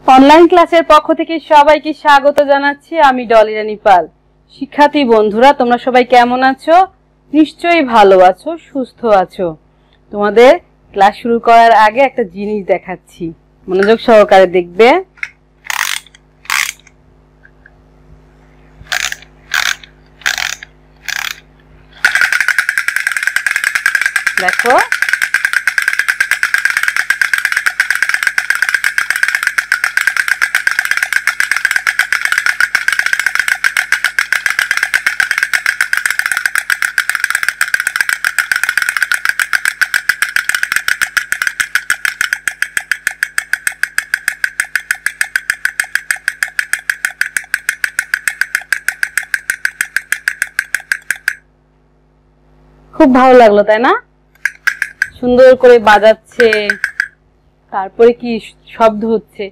Online ক্লাসের পক্ষ থেকে সবাইকে স্বাগত জানাচ্ছি। আমি ডলি রানী পাল। শিক্ষার্থী বন্ধুরা, তোমরা সবাই কেমন আছো? নিশ্চয়ই ভালো আছো, সুস্থ আছো। তোমাদের ক্লাস শুরু করার আগে একটা জিনিস দেখাচ্ছি, মনোযোগ সহকারে দেখবে। দেখো, খুব ভালো লাগলো তাই না? সুন্দর করে বাজাচ্ছে, তারপরে কি শব্দ হচ্ছে।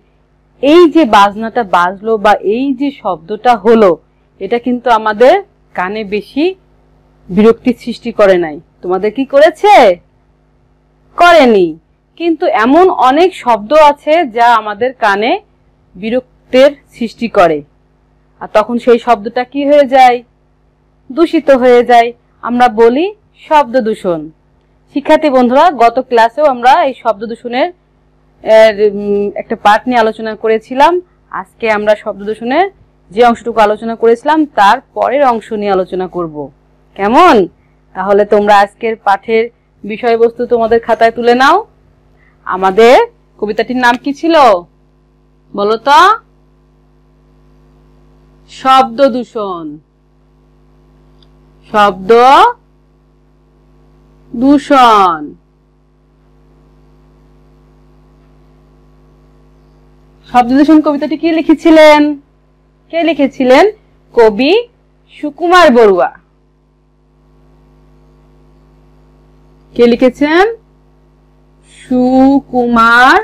এই যে বাজনাটা বাজলো বা এই যে শব্দটা হলো, এটা কিন্তু আমাদের কানে বেশি বিরক্তি সৃষ্টি করে নাই। তোমাদের কি করেছে? করেনি। কিন্তু এমন অনেক শব্দ আছে যা আমাদের কানে বিরক্তির সৃষ্টি করে, আর তখন সেই শব্দটা কি হয়ে যায়? দূষিত হয়ে যায়। আমরা বলি শব্দ দূষণ। শিক্ষার্থী বন্ধুরা, গত ক্লাসেও আমরা এই শব্দ দূষণের একটা পার্ট নিয়ে আলোচনা করেছিলাম। আজকে আমরা শব্দ দূষণের যে অংশটুকু আলোচনা করেছিলাম তার পরের অংশ নিয়ে আলোচনা করব। কেমন? তাহলে তোমরা আজকের পাঠের বিষয়বস্তু তোমাদের খাতায় তুলে নাও। আমাদের কবিতাটির নাম কি ছিল বলো তো? শব্দ দূষণ। শব্দ দূষণ। শব্দ দূষণ কবিতাটি কে লিখেছিলেন? কে লিখেছিলেন? কবি সুকুমার বড়ুয়া। কে লিখেছেন? সুকুমার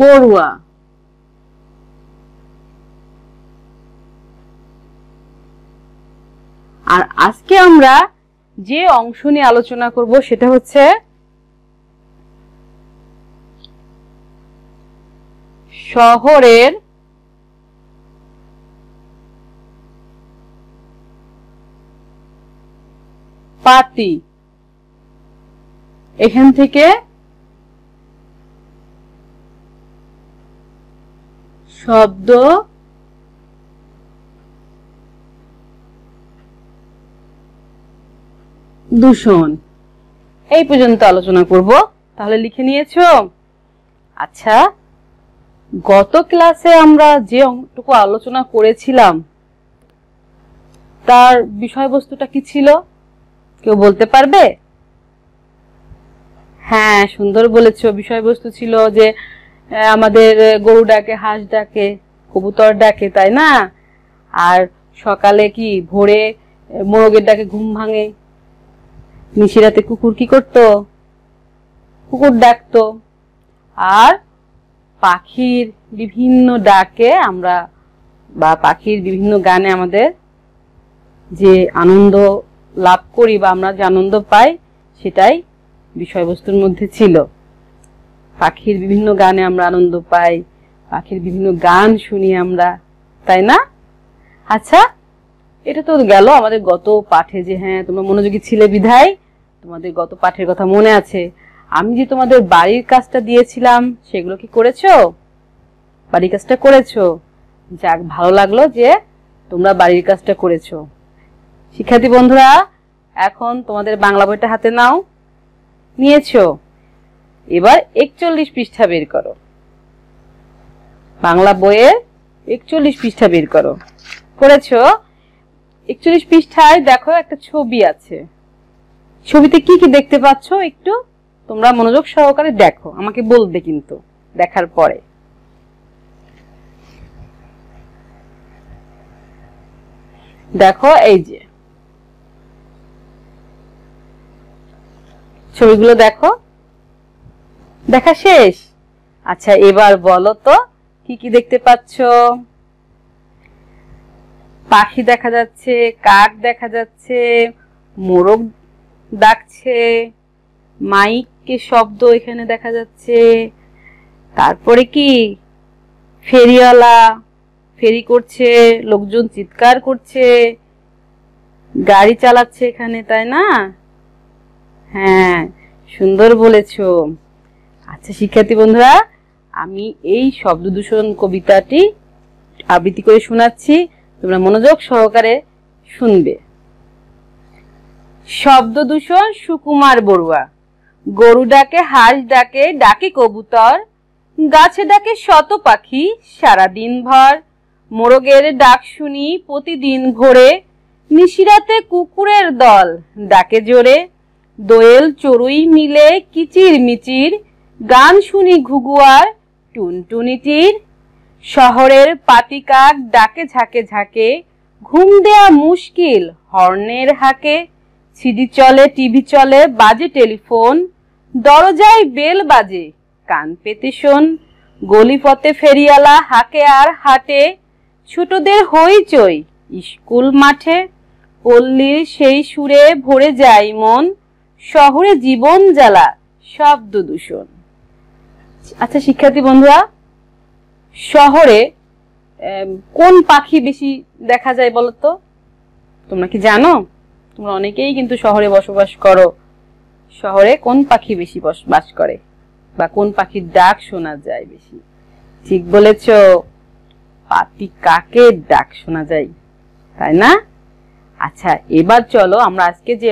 বড়ুয়া। আর আজকে আমরা যে অংশ নিয়ে আলোচনা করব সেটা হচ্ছে শহরের পাতি। এখান থেকে শব্দ দূষণ এই পর্যন্ত আলোচনা করব। তাহলে লিখে নিয়েছো? আচ্ছা, গত ক্লাসে আমরা যে অংশটুকু আলোচনা করেছিলাম তার বিষয়বস্তুটা কি ছিল? কেউ বলতে পারবে? হ্যাঁ, সুন্দর বলেছো। বিষয়বস্তু ছিল যে আমাদের গরু ডাকে, হাঁস ডাকে, কবুতর ডাকে, তাই না? আর সকালে কি ভোরে মোরগের ডাকে ঘুম ভাঙে। নিশিরাতে কুকুর কি করতো? কুকুর ডাকতো। আর পাখির বিভিন্ন ডাকে আমরা বা পাখির বিভিন্ন গানে আমাদের যে আনন্দ লাভ করি বা আমরা যে আনন্দ পাই সেটাই বিষয়বস্তুর মধ্যে ছিল। পাখির বিভিন্ন গানে আমরা আনন্দ পাই, পাখির বিভিন্ন গান শুনি আমরা, তাই না? আচ্ছা, এটা তো গেল আমাদের গত পাঠে। যে হ্যাঁ, তোমরা মনোযোগী ছিলে বিধায় তোমাদের গত পাঠের কথা মনে আছে। আমি যে তোমাদের বাড়ির কাজটা দিয়েছিলাম সেগুলো কি করেছো? বাড়ির কাজটা করেছো? যাক, ভালো লাগলো যে তোমরা বাড়ির কাজটা করেছো। শিক্ষার্থী বন্ধুরা, এখন তোমাদের বাংলা বইটা হাতে নাও। নিয়েছো? এবার 41 পৃষ্ঠা বের করো। বাংলা বইয়ের 41 পৃষ্ঠা বের করো। করেছো? 41 পৃষ্ঠায় দেখো একটা ছবি আছে। ছবিতে কি কি দেখতে পাচ্ছ একটু তোমরা মনোযোগ সহকারে দেখো, আমাকে বলবে কিন্তু দেখার পরে। দেখো, এই যে ছবিগুলো দেখো। দেখা শেষ? আচ্ছা, এবার বলো তো কি কি দেখতে পাচ্ছ? পাখি দেখা যাচ্ছে, কাক দেখা যাচ্ছে, মোরগ ডাকছে, মাইক বাক্যের শব্দ এখানে দেখা যাচ্ছে। তারপরে কি ফেরিওয়ালা ফেরি করছে, লোকজন চিৎকার করছে, গাড়ি চালাচ্ছে এখানে, তাই না? হ্যাঁ, সুন্দর বলেছো। আচ্ছা শিক্ষার্থী বন্ধুরা, আমি এই শব্দ দূষণ কবিতাটি আবৃত্তি করে শোনাচ্ছি, তোমরা মনোযোগ সহকারে শুনবে। শব্দ দূষণ সুকুমার বড়ুয়া। গরু ডাকে, হাঁস ডাকে, ডাকে কবুতর, গাছে ডাকে শত পাখি সারাদিন ভর। মোরগের ডাক শুনি প্রতিদিন ভোরে, নিশিরাতে কুকুরের দল ডাকে জোরে। দোয়েল চড়ুই মিলে কিচির মিচির, গান শুনি ঘুঘুয়ার টুনটুনিটির। শহরের পাতিকাক ডাকে ঝাঁকে ঝাঁকে, ঘুম দেয়া মুশকিল হর্নের হাকে। সিডি চলে, টিভি চলে, বাজে টেলিফোন, দরজায় বেল বাজে কান পেতে শোন। গলিপথে ফেরিওয়ালা হাঁকে আর হাঁটে, ছোটদের হইচই স্কুল মাঠে। পল্লীর সেই সুরে ভরে যায় মন, শহরে জীবন জ্বালা শব্দ দূষণ। আচ্ছা শিক্ষার্থী বন্ধুরা, শহরে কোন পাখি বেশি দেখা যায় বলো তো? তোমরা কি জানো? তোমরা অনেকেই কিন্তু শহরে বসবাস করো। শহরে কোন পাখি বেশি বাস করে বা কোন পাখির ডাক শোনা যায় বেশি? ঠিক বলেছ, পাতি কাকের ডাক শোনা যায়, তাই না? আচ্ছা এবার চলো আমরা আজকে যে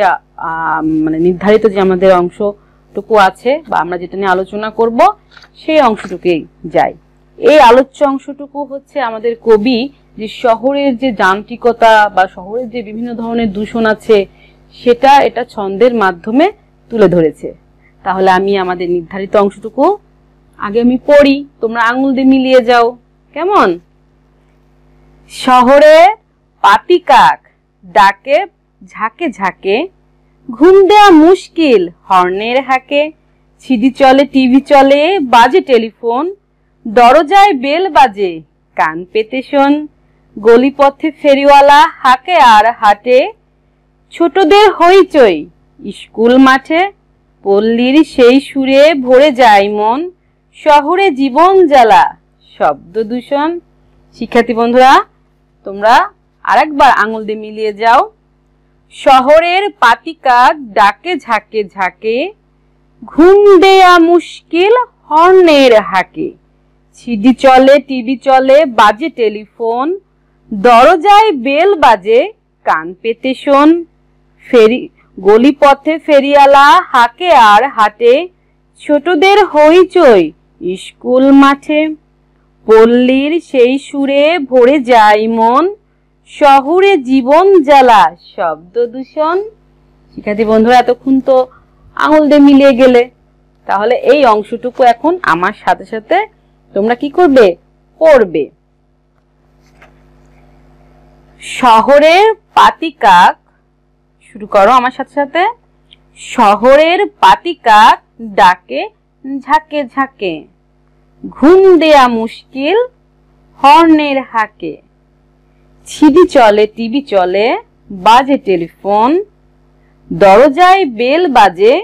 মানে নির্ধারিত যে আমাদের অংশটুকু আছে বা আমরা যেটা নিয়ে আলোচনা করব সেই অংশটুকুই যাই। এই আলোচ্য অংশটুকু হচ্ছে আমাদের কবি যে শহরের যে যান্ত্রিকতা বা শহরের যে বিভিন্ন ধরনের দূষণ আছে সেটা এটা ছন্দের মাধ্যমে তুলে ধরেছে। তাহলে আমি আমাদের নির্ধারিত অংশটুকু আগে আমি পড়ি, তোমরা আঙুল দিয়ে মিলিয়ে যাও, কেমন? শহরে পাতি কাক ডাকে ঝাঁকে ঝাঁকে, ঘুম দেয়া মুশকিল হর্নের হাকে। সিডি চলে, টিভি চলে, বাজে টেলিফোন, দরজায় বেল বাজে কান পেতে শোন। গলিপথে ফেরিওয়ালা হাঁকে আর হাঁটে, ছোটদের হইচই স্কুল মাঠে। পল্লীর সেই সুরে ভরে যায় মন, শহরে জীবন জ্বালা শব্দ দূষণ। শিক্ষার্থী বন্ধুরা, তোমরা আরেকবার আঙুল দিয়ে মিলিয়ে যাও। শহরের পাতি কাক ডাকে ঝাঁকে ঝাঁকে, ঘুম দেয়া মুশকিল হর্নের হাকে। সিডি চলে, টিভি চলে, বাজে টেলিফোন, দরজায় বেল বাজে কান পেতে শোন। গলিপথে ফেরিওয়ালা হাঁকে আর হাঁটে, ছোটদের হইচই স্কুল মাঠে। পল্লীর সেই সুরে ভরে যায় মন, শহরে জীবন জ্বালা শব্দ দূষণ। শিক্ষার্থী বন্ধুরা, এতক্ষণ তো আঙুল দিয়ে মিলিয়ে গেলে, তাহলে এই অংশটুকু এখন আমার সাথে সাথে তোমরা কি করবে? পড়বে। শহরের পাতি কাক, শুরু করো আমার সাথে সাথে। শহরের পাতি কাক ডাকে ঝাঁকে ঝাঁকে, ঘুম দেয়া মুশকিল হর্নের হাকে। সিডি চলে, টিভি চলে, বাজে টেলিফোন, দরজায় বেল বাজে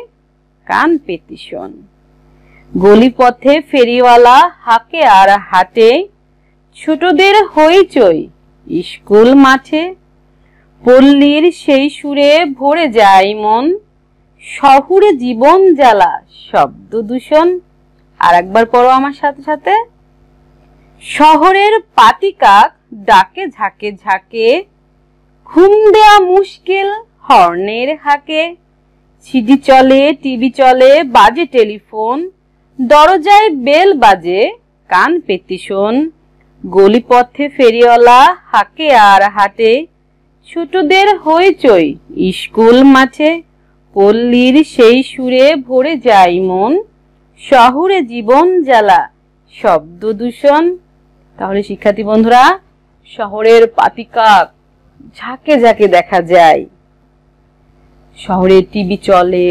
কান পেতে শোন। গলিপথে ফেরিওয়ালা হাঁকে আর হাঁটে, ছোটদের হইচই স্কুল মাঠে। পল্লীর সেই সুরে ভরে যায় মন, শহুরে জীবন জ্বালা শব্দ দূষণ। আর একবার পড়ো আমার সাথে সাথে। শহরের পাতি কাক ডাকে ঝাঁকে ঝাঁকে, ঘুম দেয়া মুশকিল হর্নের হাকে। সিডি চলে, টিভি চলে, বাজে টেলিফোন, দরজায় বেল বাজে কান পেতে শোন। গলিপথে ফেরিওয়ালা হাঁকে আর হাঁটে, ছোটদের হইচই স্কুল মাঠে। পল্লীর সেই সুরে ভরে যায় মন, শহুরে জীবন জ্বালা শব্দ দূষণ। তাহলে শিক্ষার্থী বন্ধুরা, শহরের পাতি কাক ঝাঁকে ঝাঁকে দেখা যায়। শহরে টিভি চলে,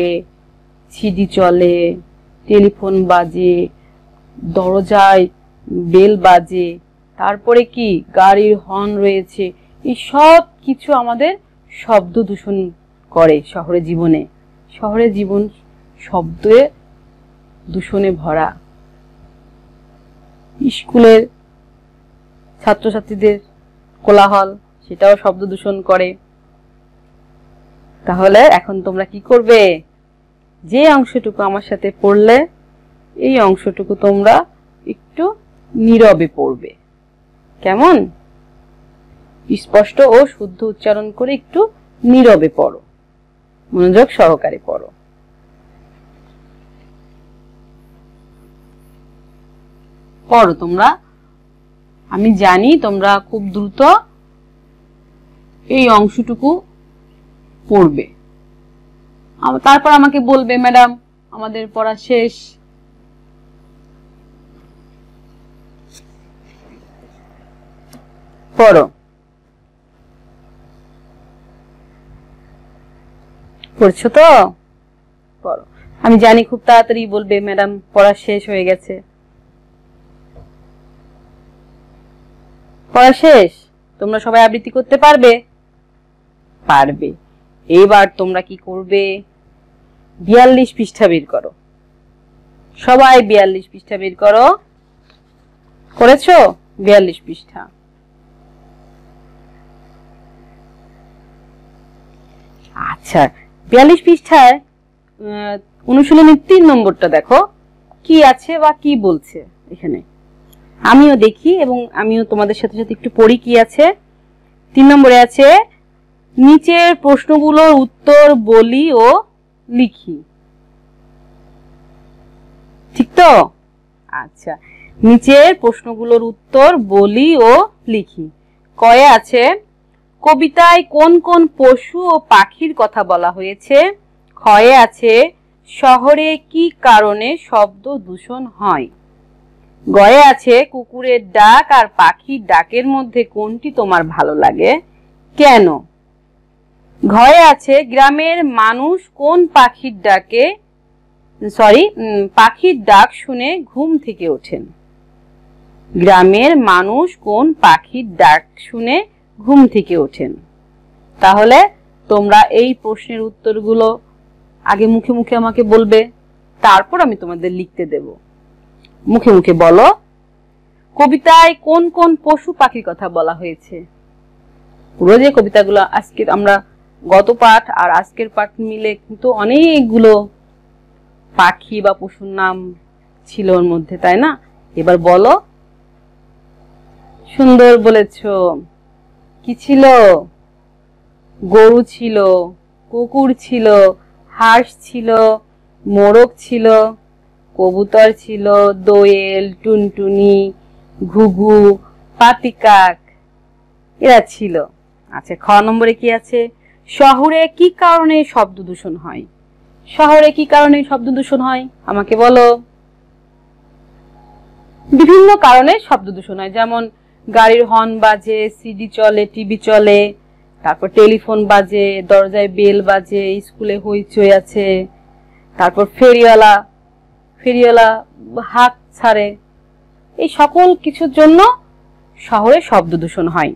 সিডি চলে, টেলিফোন বাজে, দরজায় বেল বাজে, তারপরে কি গাড়ির হর্ন রয়েছে, এই সব কিছু আমাদের শব্দ দূষণ করে শহরের জীবনে। শহরের জীবন শব্দে দূষণে ভরা। স্কুলের ছাত্রছাত্রীদের কোলাহল, সেটাও শব্দ দূষণ করে। তাহলে এখন তোমরা কি করবে? যে অংশটুকু আমার সাথে পড়লে এই অংশটুকু তোমরা একটু নীরবে পড়বে। কেমন? স্পষ্ট ও শুদ্ধ উচ্চারণ করে একটু নীরবে পড়ো, মনোযোগ সহকারে পড়ো। পড়ো তোমরা। আমি জানি তোমরা খুব দ্রুত এই অংশটুকু পড়বে। তারপর আমাকে বলবে, ম্যাডাম আমাদের পড়া শেষ। পড়ো। পড়ছো তো? পড়ো। আমি জানি খুব তাড়াতাড়ি বলবে, ম্যাডাম পড়া শেষ হয়ে গেছে। পড়া শেষ? তোমরা সবাই আবৃত্তি করতে পারবে? পারবে। এবার তোমরা কি করবে? 42 পৃষ্ঠা বের করো। সবাই 42 পৃষ্ঠা বের করো। করেছো? 42 পৃষ্ঠা। আচ্ছা, 42 পৃষ্ঠায় অনুশীলনীর 3 নম্বরটা দেখো কি আছে বা কি বলছে এখানে। আমিও দেখি এবং আমিও তোমাদের সাথে সাথে একটু পড়ি কি আছে। 3 নম্বরে আছে, নিচের প্রশ্নগুলোর উত্তর বলি ও লিখি। ঠিক তো? আচ্ছা, নিচের প্রশ্নগুলোর উত্তর বলি ও লিখি। কয়ে আছে, কবিতায় কোন কোন পশু ও পাখির কথা বলা হয়েছে? ক্ষয়ে আছে, শহরে কি কারণে শব্দ দূষণ হয়? গয়ে আছে, কুকুরের ডাক আর পাখির ডাকের মধ্যে কোনটি তোমার ভালো লাগে, কেন? ঘয়ে আছে, গ্রামের মানুষ কোন পাখির ডাক শুনে ঘুম থেকে ওঠেন? গ্রামের মানুষ কোন পাখির ডাক শুনে ঘুম থেকে ওঠেন? তাহলে তোমরা এই প্রশ্নের উত্তরগুলো আগে মুখে মুখে আমাকে বলবে, তারপর আমি তোমাদের লিখতে দেব। মুখে মুখে বলো, কবিতায় কোন কোন পশু পাখির কথা বলা হয়েছে? পুরো যে কবিতাগুলো আজকে আমরা গত পাঠ আর আজকের পাঠ মিলে কিন্তু অনেকগুলো পাখি বা পশুর নাম ছিল ওর মধ্যে, তাই না? এবার বলো। সুন্দর বলেছো। কি ছিল? গরু ছিল, কুকুর ছিল, হাঁস ছিল, মোরগ ছিল, কবুতর ছিল, দোয়েল, টুনটুনি, ঘুঘু, পাতিকাক, এরা ছিল। আচ্ছা, খ নম্বরে কি আছে? শহরে কি কারণে শব্দ দূষণ হয়? শহরে কি কারণে শব্দ দূষণ হয় আমাকে বলো। বিভিন্ন কারণে শব্দ দূষণ হয়, যেমন গাড়ির হর্ন বাজে, সিডি চলে, টিভি চলে, তারপর টেলিফোন বাজে, দরজায় বেল বাজে, স্কুলে হইচই আছে, তারপর ফেরিওয়ালা হাঁক ছাড়ে। এই সকল কিছুর জন্য শহরে শব্দ দূষণ হয়।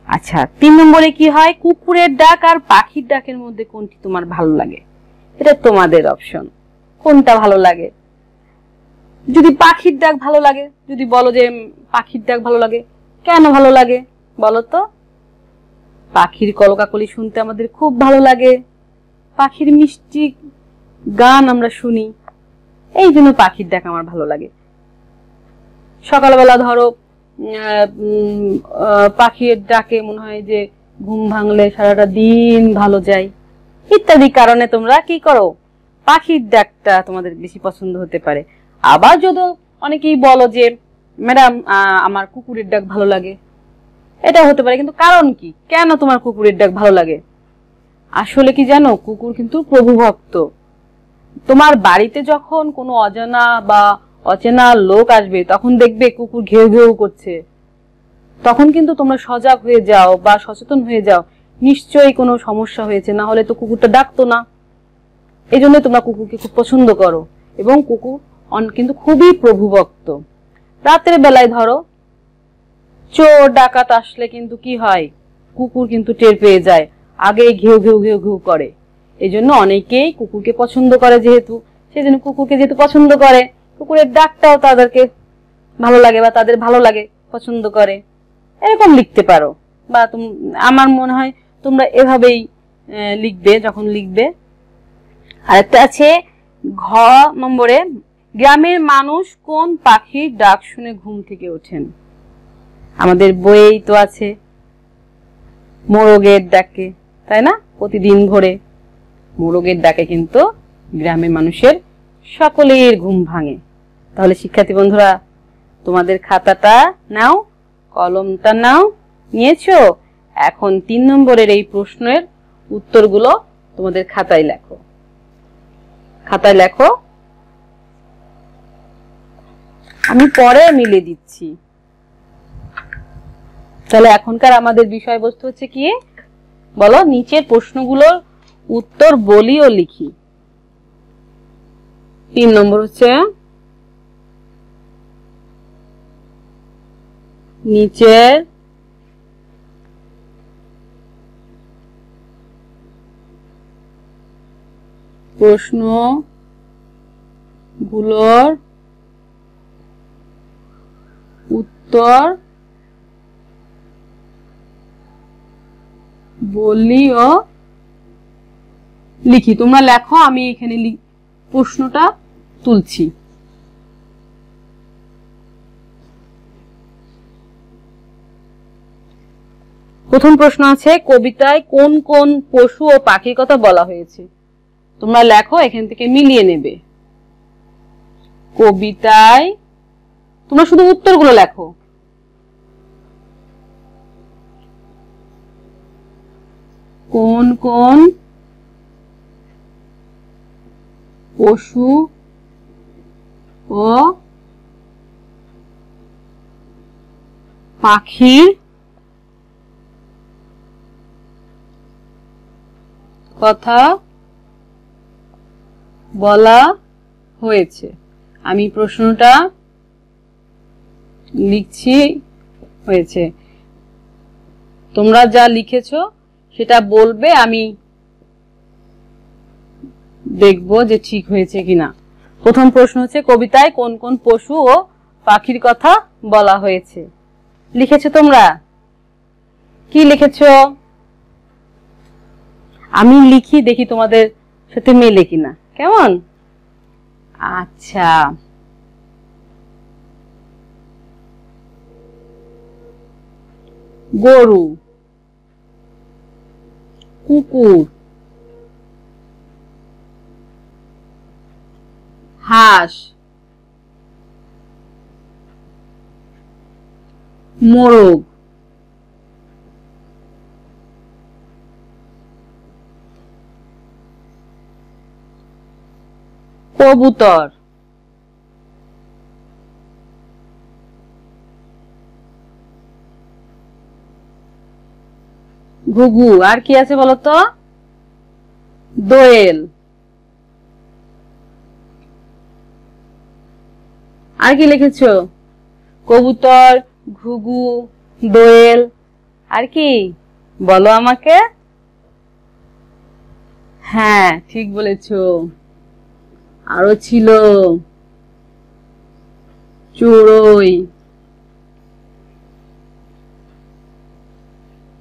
আচ্ছা, 3 নম্বরে কি হয়? কুকুরের ডাক আর পাখির ডাকের মধ্যে কোনটি তোমার ভালো লাগে? এটা তোমাদের অপশন, কোনটা ভালো লাগে। যদি পাখির ডাক ভালো লাগে, যদি বলো যে পাখির ডাক ভালো লাগে, কেন ভালো লাগে বলো তো? পাখির কলকাকলি শুনতে আমাদের খুব ভালো লাগে, পাখির মিষ্টি গান আমরা শুনি, এই জন্য পাখির ডাক আমার ভালো লাগে। সকালবেলা ধরো পাখির ডাকে মনে হয় যে ঘুম ভাঙলে সারাটা দিন ভালো যায়, ইত্যাদি কারণে তোমরা কি করো? পাখির ডাকটা তোমাদের বেশি পছন্দ হতে পারে। আবার যদি অনেকেই বলো যে ম্যাডাম আমার কুকুরের ডাক ভালো লাগে, এটা হতে পারে, কিন্তু কারণ কি, কেন তোমার কুকুরের ডাক ভালো লাগে? আসলে কি জানো, কুকুর কিন্তু প্রভু ভক্ত। তোমার বাড়িতে যখন কোনো অজানা বা অচেনা লোক আসবে তখন দেখবে কুকুর ঘেউ ঘেউ করছে, তখন কিন্তু তোমরা সজাগ হয়ে যাও বা সচেতন হয়ে যাও, নিশ্চয়ই কোনো সমস্যা হয়েছে, না হলে তো কুকুরটা ডাকতো না। এই জন্য তোমরা কুকুরকে খুব পছন্দ করো, এবং কুকুর কিন্তু খুবই প্রভু ভক্ত। রাতের বেলায় ধরো চোর ডাকাত আসলে কিন্তু কি হয়, কুকুর কিন্তু টের পেয়ে যায়, আগেই ঘেউ ঘেউ ঘেউ ঘেউ করে। এই জন্য অনেকেই কুকুরকে পছন্দ করে, যেহেতু সেজন্য কুকুরকে যেহেতু পছন্দ করে, কুকুরের ডাকটাও তাদেরকে ভালো লাগে বা তাদের ভালো লাগে, পছন্দ করে, এরকম লিখতে পারো। বা আমার মনে হয় তোমরা এভাবেই লিখবে যখন লিখবে। আরেকটা আছে ঘ নম্বরে, গ্রামের মানুষ কোন পাখির ডাক শুনে ঘুম থেকে ওঠেন? আমাদের বইয়েই তো আছে মোরগের ডাকে, তাই না? প্রতিদিন ভোরে মোরগের ডাকে কিন্তু গ্রামের মানুষের সকলের ঘুম ভাঙে। তাহলে শিক্ষার্থী বন্ধুরা, তোমাদের খাতাটা নাও, কলমটা নাও, নিয়েছো? এখন 3 নম্বরের এই প্রশ্নের উত্তরগুলো তোমাদের খাতায় লেখো। খাতায় লেখো, আমি পরে মিলে দিচ্ছি। তাহলে এখনকার আমাদের বিষয়বস্তু হচ্ছে কি বলো? নিচের প্রশ্নগুলোর উত্তর বলি ও লিখি। 3 নম্বর হচ্ছে নিচের প্রশ্নগুলোর উত্তর বলি ও লিখি। তোমরা লেখো, আমি এখানে প্রশ্নটা তুলছি। প্রথম প্রশ্ন আছে, কবিতায় কোন কোন পশু ও পাখির কথা বলা হয়েছে? তোমরা লেখো, এখান থেকে মিলিয়ে নেবে। কবিতায় তোমরা শুধু উত্তরগুলো লেখো। কোন কোন পশু ও পাখির কথা বলা হয়েছে? আমি প্রশ্নটা লিখছি, হয়েছে। তোমরা যা লিখেছো সেটা বলবে, আমি দেখব যে ঠিক হয়েছে কিনা। প্রথম প্রশ্ন হচ্ছে, কবিতায় কোন কোন পশু ও পাখির কথা বলা হয়েছে? লিখেছো তোমরা? কি লিখেছো? আমি লিখি, দেখি তোমাদের সাথে মেলে কিনা। কেমন? আচ্ছা, গরু, কুকুর, হাঁস, মোরগ, কবুতর, ঘুঘু, আর কি আছে বলতো? দোয়েল, আর কি লিখেছো? কবুতর, ঘুঘু, দোয়েল, আর কি বলো আমাকে? হ্যাঁ, ঠিক বলেছো। আরো ছিল চড়ুই,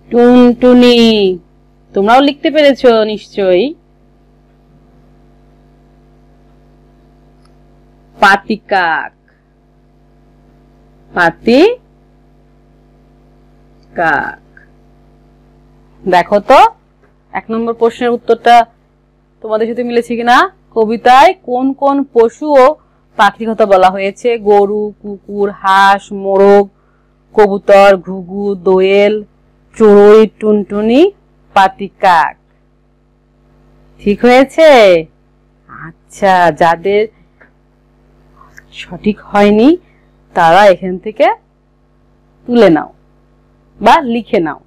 টুনটুনি। তোমরাও লিখতে পেরেছো নিশ্চয়ই। পাতি কাক, পাতি কাক। দেখো তো 1 নম্বর প্রশ্নের উত্তরটা তোমাদের সাথে মিলেছে কিনা? কবিতায় কোন কোন পশু ও পাখির কথা বলা হয়েছে? গরু, কুকুর, হাঁস, মোরগ, কবুতর, ঘুঘু, দোয়েল, চড়ুই, টুনটুনি, পাতি কাক। ঠিক হয়েছে? আচ্ছা, যাদের সঠিক হয়নি তারা এখান থেকে তুলে নাও বা লিখে নাও।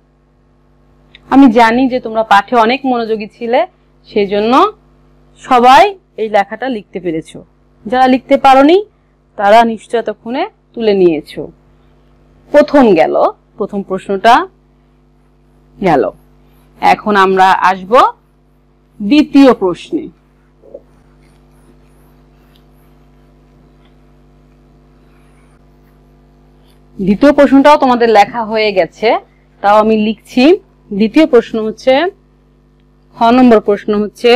আমি জানি যে তোমরা পাঠে অনেক মনোযোগী ছিলে, সেজন্য সবাই এই লেখাটা লিখতে পেরেছো। যারা লিখতে পারোনি তারা নিশ্চয় ততক্ষণে তুলে নিয়েছো। প্রথম গেল, প্রথম প্রশ্নটা গেল। এখন আমরা আসব দ্বিতীয় প্রশ্নে। দ্বিতীয় প্রশ্নটাও তোমাদের লেখা হয়ে গেছে, তাও আমি লিখছি। দ্বিতীয় প্রশ্ন হচ্ছে, খ নম্বর প্রশ্ন হচ্ছে,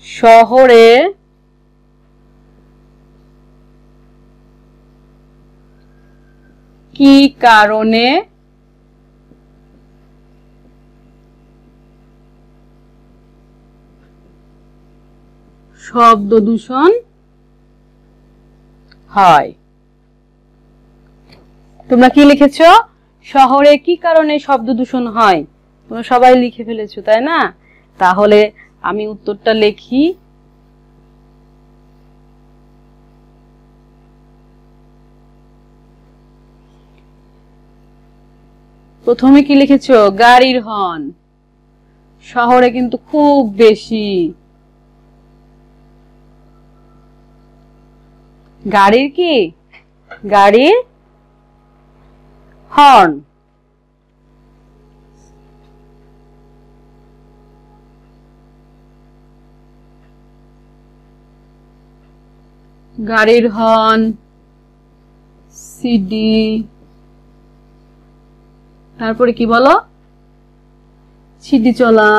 শহরে কি কারণে শব্দ দূষণ হয়? তোমরা কি লিখেছো? শহরে কি কারণে শব্দ দূষণ হয়? তোমরা সবাই লিখে ফেলেছো, তাই না? তাহলে আমি উত্তরটা লিখি। প্রথমে কি লিখেছো? গাড়ির হর্ন। শহরে কিন্তু খুব বেশি। গাড়ির কি? গাড়ির হর্ন। গাড়ির হর্ন, সিডি, তারপরে কি বলো? সিডি চলা,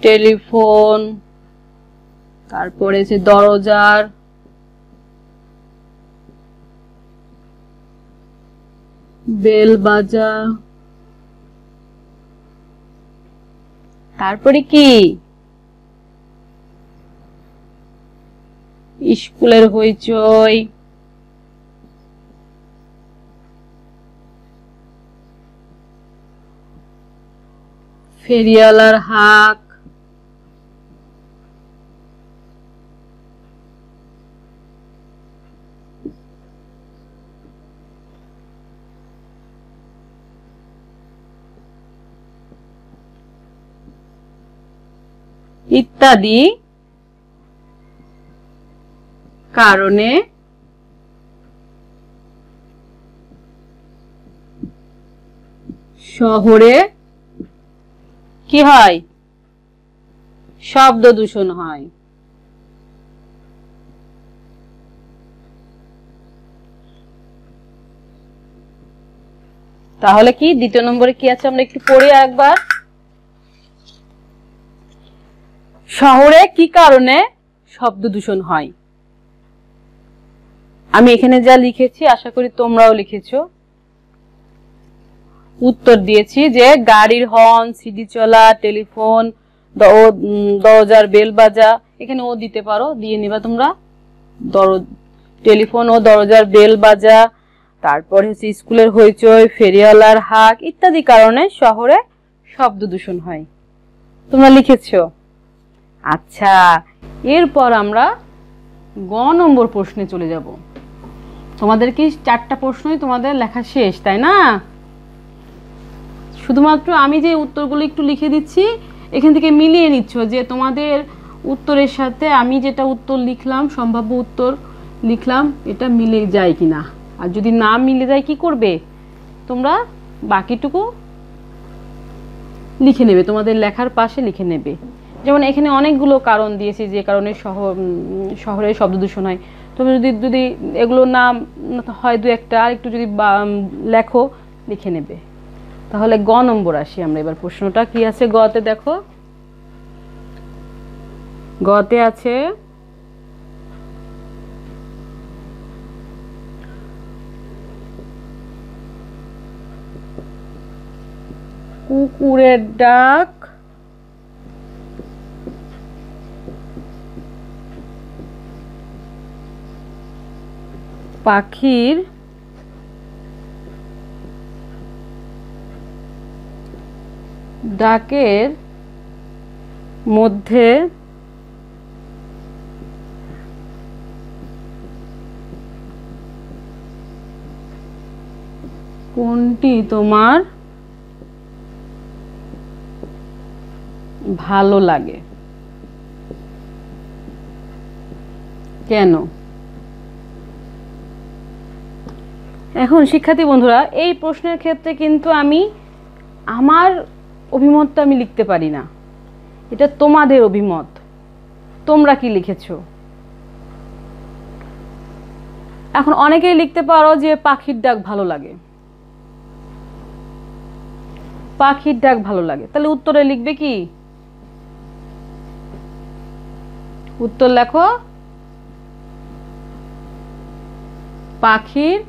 টেলিফোন, তারপরে যে দরজার বেল বাজা, তারপরে কি? স্কুলের হইচই, ফেরিওয়ালার হাঁক, ইত্যাদি কারণে শহরে কি হয়? শব্দ দূষণ হয়। তাহলে কি দ্বিতীয় নম্বরে কি আছে আমরা একটু পড়ি একবার। শহরে কি কারণে শব্দ দূষণ হয়? আমি এখানে যা লিখেছি আশা করি তোমরাও লিখেছো। উত্তর দিয়েছি যে গাড়ির হর্ন, সিডি চলা, টেলিফোন, দরজার বেল বাজা। এখানে ও দিতে পারো, দিয়ে নিবা তোমরা। টেলিফোন ও দরজার বেল বাজা, তারপরে হচ্ছে স্কুলের হইচই, ফেরিওয়ালার হাঁক ইত্যাদি কারণে শহরে শব্দ দূষণ হয়। তোমরা লিখেছো? আচ্ছা, এরপর আমরা গ নম্বর প্রশ্নে চলে যাব। তোমাদের কি 4টা প্রশ্নই তোমাদের লেখা শেষ, তাই না? শুধুমাত্র আমি যে উত্তরগুলো একটু লিখে দিচ্ছি, এখান থেকে মিলিয়ে নিচ্ছ যে তোমাদের উত্তরের সাথে আমি যেটা উত্তর লিখলাম, সম্ভাব্য উত্তর লিখলাম, এটা মিলে যায় কিনা। আর যদি না মিলে যায় কি করবে? তোমরা বাকিটুকু লিখে নেবে, তোমাদের লেখার পাশে লিখে নেবে। যেমন এখানে অনেকগুলো কারণ দিয়েছি যে কারণে শহরে শব্দ দূষণ হয়। তুমি যদি এগুলো নাম হয় 2-1টা আর একটু যদি লেখো, লিখে নেবে। তাহলে গ নম্বর আসি আমরা এবার। প্রশ্নটা কি আছে গতে? দেখো, গতে আছে কুকুরের ডাক পাখির ডাকের মধ্যে কোনটি তোমার ভালো লাগে? কেন? এখন শিক্ষার্থী বন্ধুরা, এই প্রশ্নের ক্ষেত্রে কিন্তু আমি আমার অভিমতটা আমি লিখতে পারি না, এটা তোমাদের অভিমত। তোমরা কি লিখেছো? এখন অনেকেই লিখতে পারো যে পাখির ডাক ভালো লাগে, পাখির ডাক ভালো লাগে, তাহলে উত্তরে লিখবে কি? উত্তর লেখো পাখির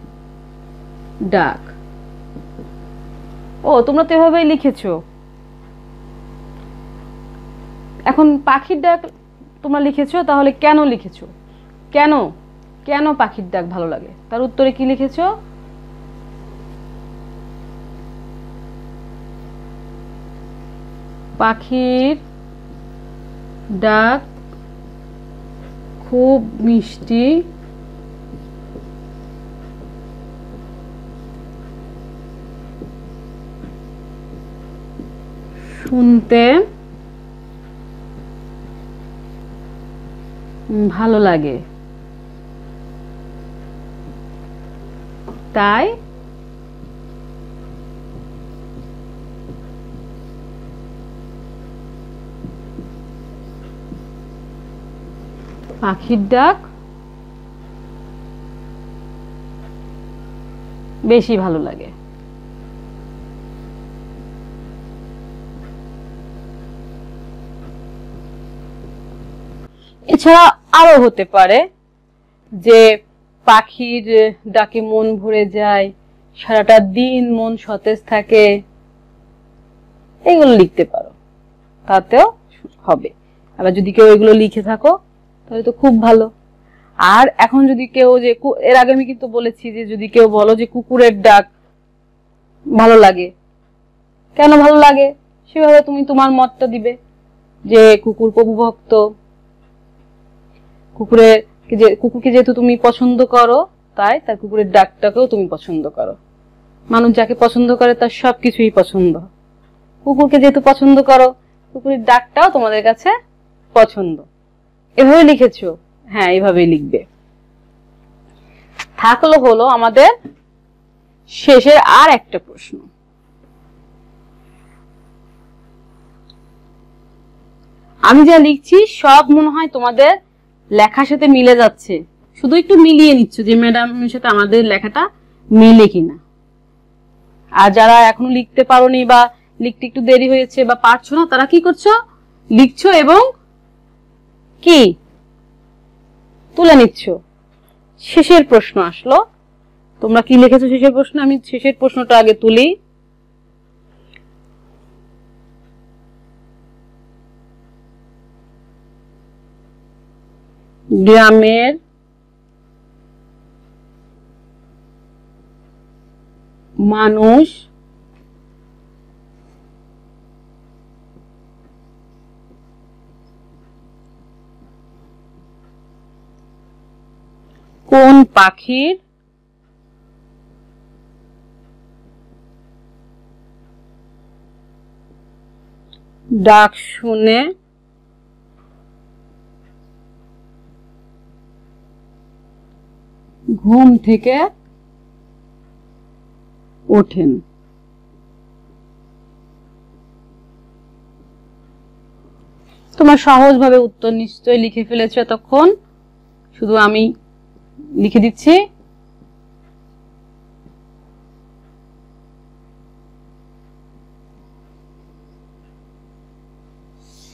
ডাক। ও, তোমরা তো এভাবেই লিখেছো। এখন পাখির ডাক তোমরা লিখেছো, তাহলে কেন লিখেছো? কেন কেন পাখির ডাক ভালো লাগে, তার উত্তরে কি লিখেছো? পাখির ডাক খুব মিষ্টি, শুনতে ভালো লাগে, তাই পাখির ডাক বেশি ভালো লাগে। এছাড়া আরো হতে পারে যে পাখির ডাকে মন ভরে যায়, সারাটা দিন মন সতেজ থাকে, এগুলো লিখতে পারো, তাতেও হবে। আবার যদি কেউ এগুলো লিখে থাকো তাহলে তো খুব ভালো। আর এখন যদি কেউ যে, এর আগে আমি কিন্তু বলেছি যে যদি কেউ বলো যে কুকুরের ডাক ভালো লাগে, কেন ভালো লাগে, সেভাবে তুমি তোমার মতটা দিবে যে কুকুর প্রভুভক্ত, কুকুরকে যেহেতু তুমি পছন্দ করো, তাই তার কুকুরের ডাকটাকেও তুমি পছন্দ করো। মানুষ যাকে পছন্দ করে তার সবকিছুই পছন্দ। কুকুরকে যেহেতু পছন্দ করো, কুকুরের ডাকটাও তোমাদের কাছে পছন্দ। এভাবে লিখেছো? হ্যাঁ, এভাবেই লিখবে। হলো আমাদের শেষের আর একটা প্রশ্ন। আমি যা লিখছি সব মনে হয় তোমাদের লেখার সাথে মিলে যাচ্ছে, শুধু একটু মিলিয়ে নিচ্ছ যে ম্যাডামের সাথে আমাদের লেখাটা মিলে কিনা। আর যারা এখনো লিখতে পারোনি বা লিখতে একটু দেরি হয়েছে বা পারছো না, তারা কি করছো? লিখছো এবং কি তুলে নিচ্ছ। শেষের প্রশ্ন আসলো, তোমরা কি লিখেছো শেষের প্রশ্ন? আমি শেষের প্রশ্নটা আগে তুলি। গ্রামের মানুষ কোন পাখির ডাক শুনে ঘুম থেকে ওঠেন? তোমরা সহজভাবে উত্তর নিশ্চয়ই লিখে ফেলেছো এতক্ষণ, শুধু আমি লিখে দিচ্ছি।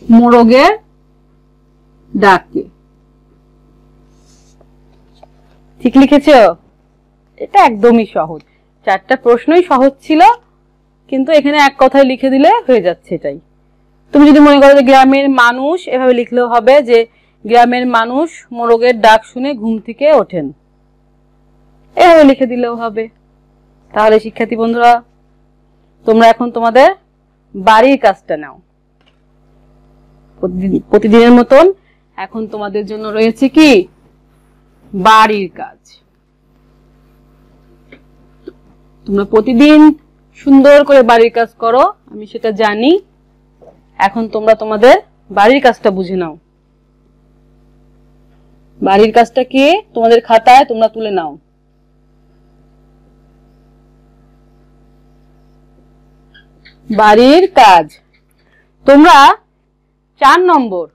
মোরগের ডাকে। ঠিক লিখেছো? এটা একদমই সহজ, চারটা প্রশ্নই সহজ ছিল, কিন্তু এখানে এক কথায় লিখে দিলে হয়ে যাচ্ছে। এটাই তুমি যদি মনে করো যে গ্রামের মানুষ, এভাবে লিখলেও হবে যে গ্রামের মানুষ মোরগের ডাক শুনে ঘুম থেকে ওঠেন, এভাবে লিখে দিলেও হবে। তাহলে শিক্ষার্থী বন্ধুরা, তোমরা এখন তোমাদের বাড়ির কাজটা নাও। প্রতিদিনের মতন এখন তোমাদের জন্য রয়েছে কি বাড়ির কাজ। তোমরা প্রতিদিন সুন্দর করে বাড়ির কাজ করো, আমি সেটা জানি। এখন তোমরা তোমাদের বাড়ির কাজটা বুঝে নাও। বাড়ির কাজটা কি তোমাদের খাতায় তোমরা তুলে নাও। বাড়ির কাজ। তোমরা 4 নম্বর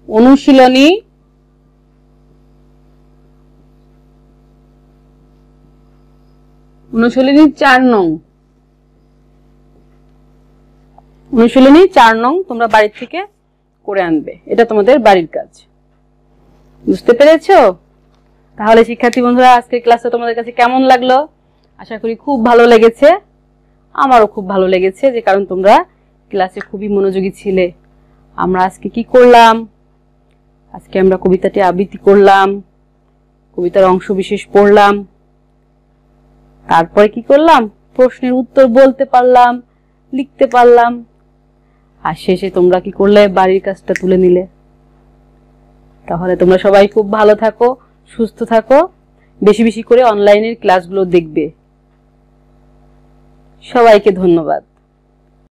অনুশীলনী অনুশীলনী 4 নং তোমরা বাড়ি থেকে করে আনবে। এটা তোমাদের বাড়ির কাজ। বুঝতে পেরেছো? তাহলে শিক্ষার্থী বন্ধুরা, আজকের ক্লাসটা তোমাদের কাছে কেমন লাগলো? আশা করি খুব ভালো লেগেছে। আমারও খুব ভালো লেগেছে, যে কারণ তোমরা ক্লাসে খুবই মনোযোগী ছিলে। আমরা আজকে কি করলাম? আজকে আমরা কবিতাটি আবৃত্তি করলাম, কবিতার অংশ বিশেষ পড়লাম, তারপরে কি করলাম? প্রশ্নের উত্তর বলতে পারলাম, লিখতে পারলাম, আর শেষে তোমরা কি করলে? বাড়ির কাজটা তুলে নিলে। তাহলে তোমরা সবাই খুব ভালো থাকো, সুস্থ থাকো, বেশি বেশি করে অনলাইনের ক্লাসগুলো দেখবে। সবাইকে ধন্যবাদ।